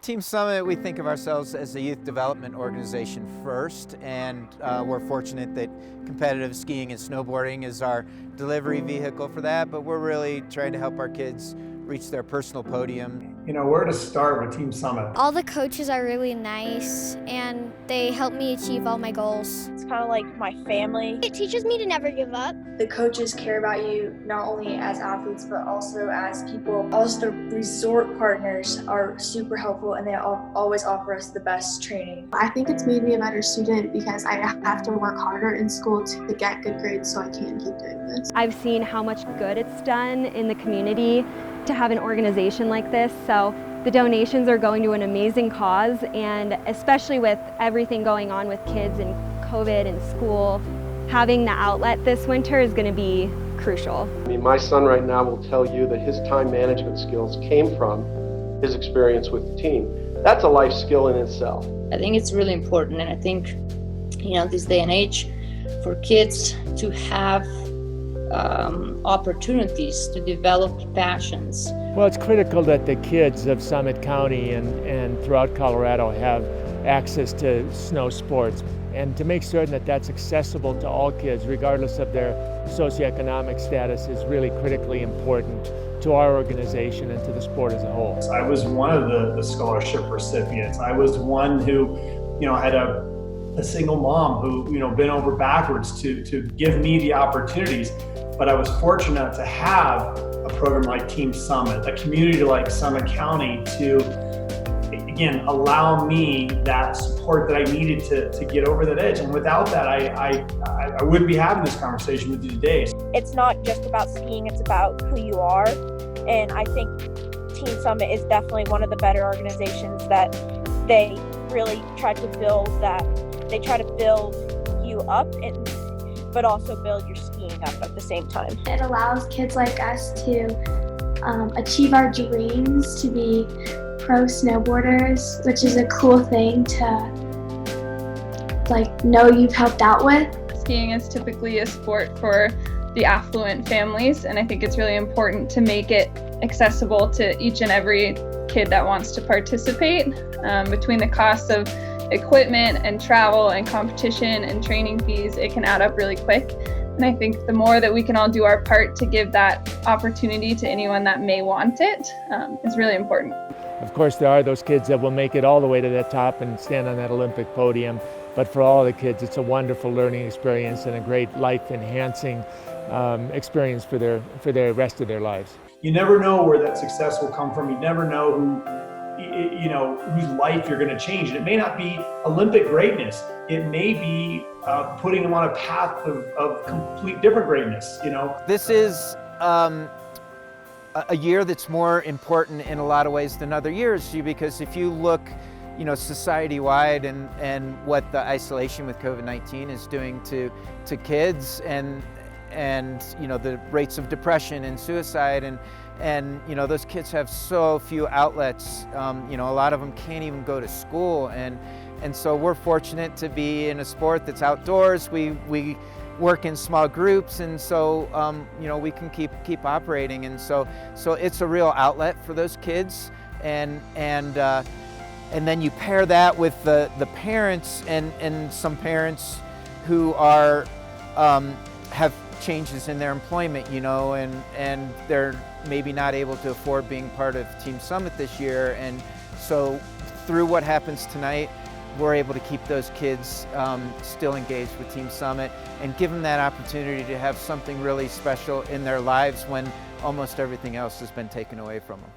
Team Summit, we think of ourselves as a youth development organization first, and we're fortunate that competitive skiing and snowboarding is our delivery vehicle for that, but we're really trying to help our kids reach their personal podium. You know, where to start with Team Summit? All the coaches are really nice and they help me achieve all my goals. It's kind of like my family. It teaches me to never give up. The coaches care about you not only as athletes but also as people. Also, the resort partners are super helpful and they always offer us the best training. I think it's made me a better student because I have to work harder in school to get good grades so I can keep doing this. I've seen how much good it's done in the community to have an organization like this, so the donations are going to an amazing cause, and especially with everything going on with kids and COVID and school, having the outlet this winter is going to be crucial. I mean, my son right now will tell you that his time management skills came from his experience with the team. That's a life skill in itself. I think it's really important, and I think, this day and age, for kids to have opportunities to develop passions. Well, it's critical that the kids of Summit County and throughout Colorado have access to snow sports, and to make certain that that's accessible to all kids regardless of their socioeconomic status is really critically important to our organization and to the sport as a whole. I was one of the scholarship recipients. I was one who, had a single mom who, bent over backwards to give me the opportunities. But I was fortunate to have a program like Team Summit, a community like Summit County to, again, allow me that support that I needed to get over that edge. And without that, I wouldn't be having this conversation with you today. It's not just about skiing, it's about who you are. And I think Team Summit is definitely one of the better organizations that they really try to build that. They try to build you up, but also build your skiing up at the same time. It allows kids like us to achieve our dreams, to be pro snowboarders, which is a cool thing to know you've helped out with. Skiing is typically a sport for the affluent families, and I think it's really important to make it accessible to each and every kid that wants to participate. Between the cost of equipment and travel and competition and training fees, it can add up really quick. And I think the more that we can all do our part to give that opportunity to anyone that may want it is really important. Of course, there are those kids that will make it all the way to the top and stand on that Olympic podium. But for all the kids, it's a wonderful learning experience and a great life-enhancing experience for their rest of their lives. You never know where that success will come from. You never know whose life you're going to change. And it may not be Olympic greatness. It may be putting them on a path of complete different greatness. This is a year that's more important in a lot of ways than other years, because if you look, society-wide and what the isolation with COVID-19 is doing to kids and the rates of depression and suicide and those kids have so few outlets. A lot of them can't even go to school, and so we're fortunate to be in a sport that's outdoors. We work in small groups, and so we can keep operating, and so it's a real outlet for those kids, and then you pair that with the parents and some parents who are have changes in their employment, and they're maybe not able to afford being part of Team Summit this year. And so through what happens tonight, we're able to keep those kids still engaged with Team Summit and give them that opportunity to have something really special in their lives when almost everything else has been taken away from them.